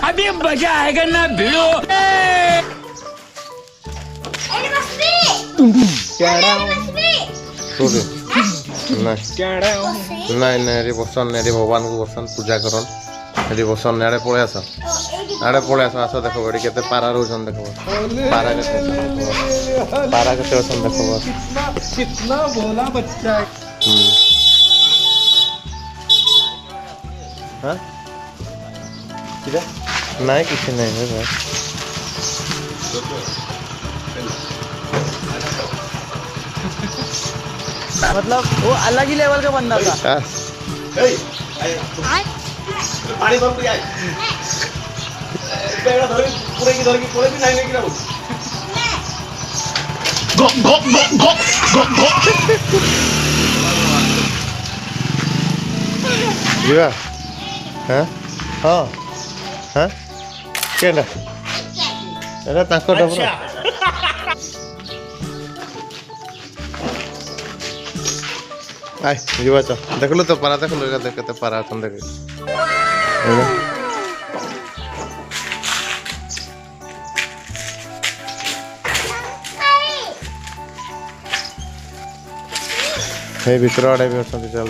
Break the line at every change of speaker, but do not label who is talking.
अभी मजा आएगा ना भिड़ो।
नहीं नहीं बसन नहीं भगवान को बसन पूजा करन ये बसन आड़े पड़े आस आड़े पड़े आस आस देख ये केते पारा रोचन देख पारा केते ओसन देख
कितना भोला बच्चा है।
हाँ किरा नहीं किसी नहीं है भाई
मतलब वो अलग ही लेवल का बंदा था।
पानी भर के आए पेड़ा धर की पूरे भी नहीं गिरा गो गो गो गो गो गो
जीवा हाँ हाँ हाँ केना एरा ताको डबरा आय जीवा तो देखलो तो पारा देखलो एका देखते पारा कौन देखे हे भितर आड़े भी अच्छा चल